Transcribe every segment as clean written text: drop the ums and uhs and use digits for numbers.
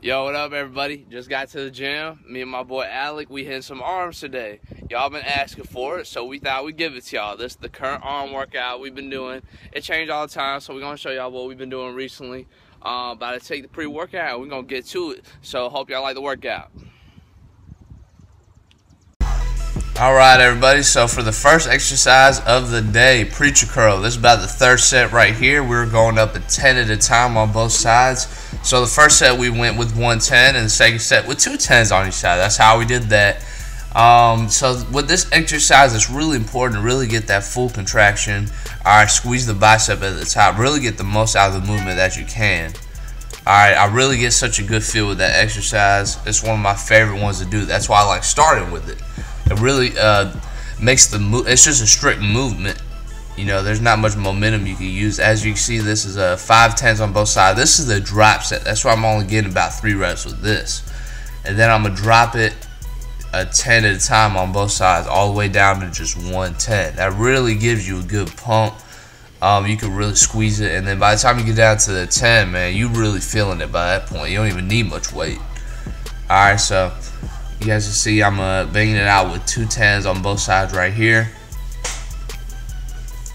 Yo, what up, everybody? Just got to the gym. Me and my boy Alec, we hitting some arms today. Y'all been asking for it, so we thought we'd give it to y'all. This is the current arm workout we've been doing. It changed all the time, so we're gonna show y'all what we've been doing recently. About to take the pre-workout, we're gonna get to it. So hope y'all like the workout. Alright, everybody, so for the first exercise of the day, preacher curl. This is about the third set right here. We're going up a 10 at a time on both sides. So the first set we went with 110 and the second set with 2 10s on each side. That's how we did that. So with this exercise, it's really important to really get that full contraction. Alright, squeeze the bicep at the top. Really get the most out of the movement that you can. Alright, I really get such a good feel with that exercise. It's one of my favorite ones to do. That's why I like starting with it. It really makes the move. It's just a strict movement. You know, there's not much momentum you can use. As you can see, this is a 5 10s on both sides. This is a drop set. That's why I'm only getting about 3 reps with this. And then I'm going to drop it a 10 at a time on both sides, all the way down to just 110. That really gives you a good pump. You can really squeeze it. And then by the time you get down to the 10, man, you're really feeling it by that point. You don't even need much weight. Alright, so you guys can see I'm banging it out with 2 10s on both sides right here.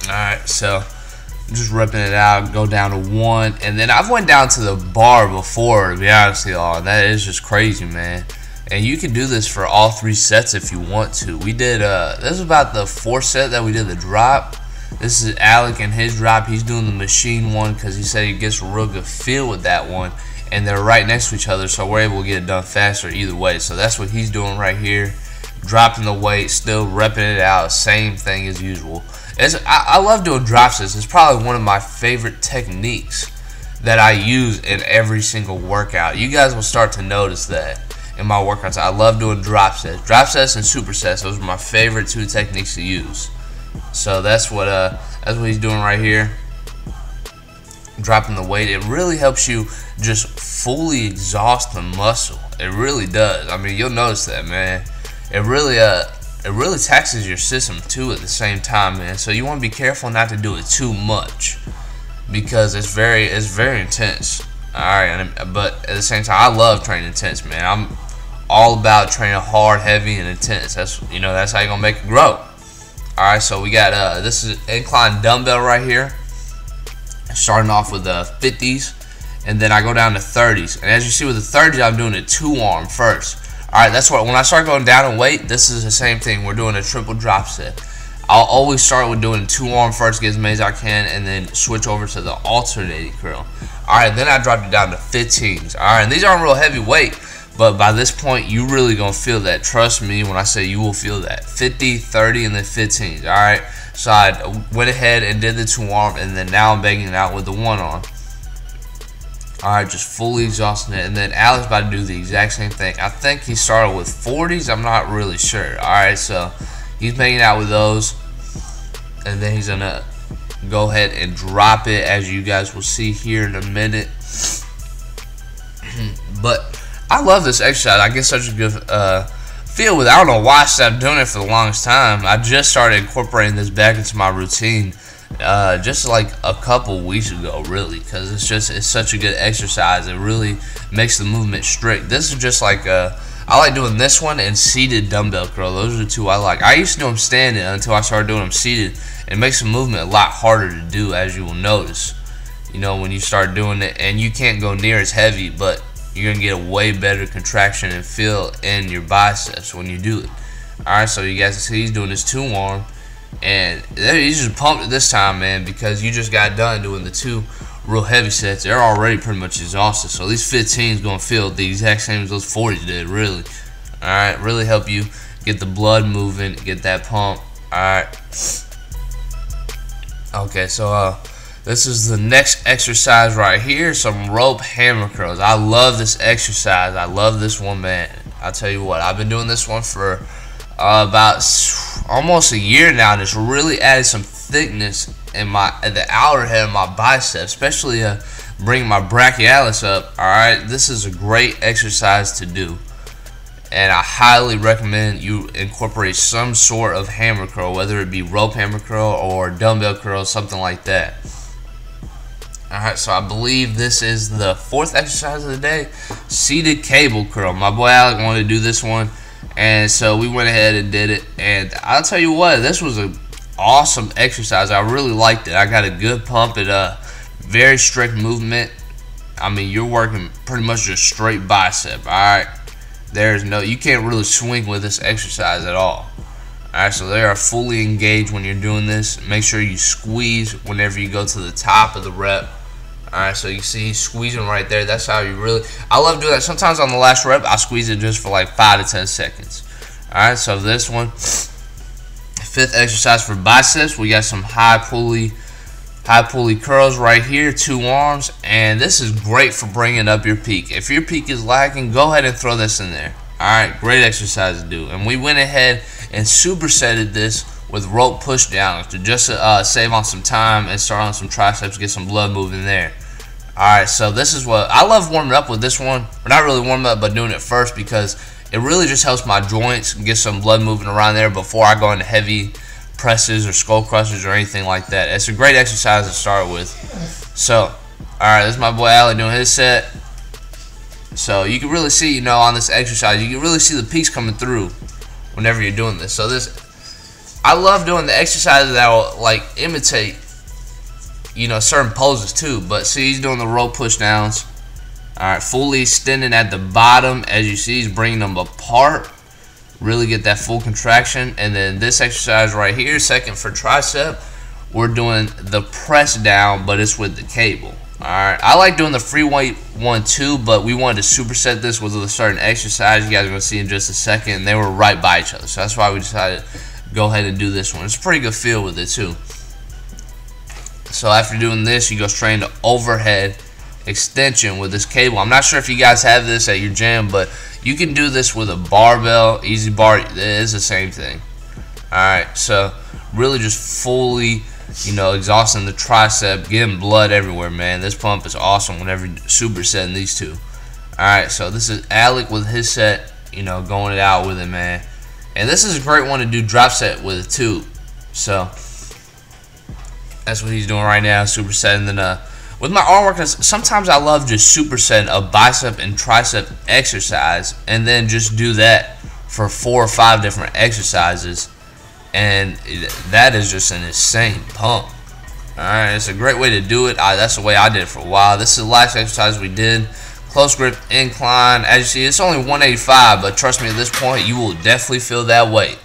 Alright, so I'm just ripping it out, go down to 1, and then I've went down to the bar before, to be honest with y'all, and that is just crazy, man. And you can do this for all 3 sets if you want to. We did this is about the 4th set that we did the drop. This is Alec and his drop. He's doing the machine one because he said he gets a real good feel with that one. And they're right next to each other, so we're able to get it done faster either way. So that's what he's doing right here, dropping the weight, still repping it out, same thing as usual. I love doing drop sets. It's probably one of my favorite techniques that I use in every single workout. You guys will start to notice that in my workouts. I love doing drop sets and supersets. Those are my favorite 2 techniques to use. So that's what he's doing right here. Dropping the weight, it really helps you just fully exhaust the muscle. It really does. I mean, you'll notice that, man. It really taxes your system too at the same time, man. So you want to be careful not to do it too much because it's very intense. All right, but at the same time, I love training intense, man. I'm all about training hard, heavy, and intense. That's how you're gonna make it grow. All right, so we got this is incline dumbbell right here. Starting off with the 50s, and then I go down to 30s. And as you see with the 30s, I'm doing a 2-arm first. Alright, that's what, when I start going down in weight, this is the same thing. We're doing a triple drop set. I'll always start with doing a 2-arm first, get as many as I can, and then switch over to the alternating curl. Alright, then I drop it down to 15s. Alright, and these aren't real heavy weight, but by this point, you really gonna feel that. Trust me when I say you will feel that. 50, 30, and then 15s. Alright. So I went ahead and did the 2-arm, and then now I'm banging it out with the 1-arm. Alright, just fully exhausting it. And then Alec's about to do the exact same thing. I think he started with 40s. I'm not really sure. Alright, so he's banging out with those. And then he's going to go ahead and drop it, as you guys will see here in a minute. But I love this exercise. I get such a good feel with it. I don't know why I stopped doing it for the longest time. I just started incorporating this back into my routine just like a couple weeks ago, really, because it's such a good exercise. It really makes the movement strict. This is just like I like doing this one and seated dumbbell curl. Those are the 2 I like. I used to do them standing until I started doing them seated. It makes the movement a lot harder to do, as you will notice. You know, when you start doing it, and you can't go near as heavy, but you're going to get a way better contraction and feel in your biceps when you do it. Alright, so you guys can see he's doing his 2-arm. And he's just pumped at this time, man, because you just got done doing the 2 real heavy sets. They're already pretty much exhausted. So these 15s going to feel the exact same as those 40s did, really. Alright, really help you get the blood moving, get that pump. Alright. Okay, so this is the next exercise right here, some rope hammer curls. I love this exercise. I love this one, man. I'll tell you what, I've been doing this one for about almost a year now, and it's really added some thickness in the outer head of my bicep, especially bringing my brachialis up. Alright, this is a great exercise to do, and I highly recommend you incorporate some sort of hammer curl, whether it be rope hammer curl or dumbbell curl, something like that. Alright, so I believe this is the 4th exercise of the day, seated cable curl. My boy Alec wanted to do this one, and so we went ahead and did it. And I'll tell you what, this was an awesome exercise. I really liked it. I got a good pump at a very strict movement. I mean, you're working pretty much just straight bicep. Alright, you can't really swing with this exercise at all. Alright, so they are fully engaged when you're doing this. Make sure you squeeze whenever you go to the top of the rep. Alright, so you see he's squeezing right there. That's how you really... I love doing that. Sometimes on the last rep, I squeeze it just for like 5 to 10 seconds. Alright, so this one, 5th exercise for biceps. We got some high pulley curls right here, 2 arms. And this is great for bringing up your peak. If your peak is lacking, go ahead and throw this in there. Alright, great exercise to do. And we went ahead and supersetted this with rope push down to just save on some time and start on some triceps, get some blood moving there. Alright, so this is what I love warming up with this one. Or not really warming up, but doing it first, because it really just helps my joints get some blood moving around there before I go into heavy presses or skull crushers or anything like that. It's a great exercise to start with. So, alright, this is my boy Alec doing his set. So you can really see, on this exercise, you can really see the peaks coming through whenever you're doing this. So I love doing the exercises that will like imitate, certain poses too. But see, he's doing the rope push downs. Alright, fully extending at the bottom. As you see, he's bringing them apart. Really get that full contraction. And then this exercise right here, 2nd for tricep, we're doing the press down, but it's with the cable. Alright, I like doing the free weight one too, but we wanted to superset this with a certain exercise. You guys are going to see in just a second. And they were right by each other. So that's why we decided to go ahead and do this one. It's a pretty good feel with it too. So after doing this, you go straight into overhead extension with this cable. I'm not sure if you guys have this at your gym, but you can do this with a barbell, easy bar. It is the same thing. Alright, so really just fully, exhausting the tricep, getting blood everywhere, man. This pump is awesome whenever you're supersetting these two. Alright, so this is Alec with his set, going it out with it, man. And this is a great one to do drop set with it too. So that's what he's doing right now, supersetting. Then with my arm work, sometimes I love just supersetting a bicep and tricep exercise and then just do that for 4 or 5 different exercises. And that is just an insane pump. Alright, it's a great way to do it. That's the way I did it for a while. This is the last exercise we did. Close grip incline. As you see, it's only 185, but trust me, at this point, you will definitely feel that weight.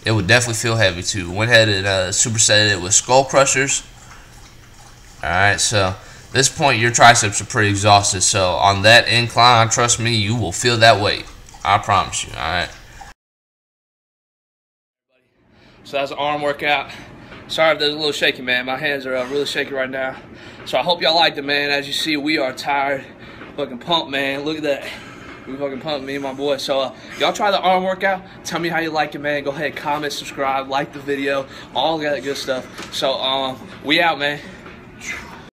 It would definitely feel heavy too. Went ahead and supersetted it with skull crushers. Alright, so this point, your triceps are pretty exhausted. So on that incline, trust me, you will feel that weight. I promise you. Alright. So that's an arm workout. Sorry if there's a little shaky, man. My hands are really shaky right now. So I hope y'all liked it, man. As you see, we are tired. Fucking pumped, man. Look at that. We fucking pumped, me and my boy. So y'all try the arm workout. Tell me how you like it, man. Go ahead, comment, subscribe, like the video, all that good stuff. So we out, man.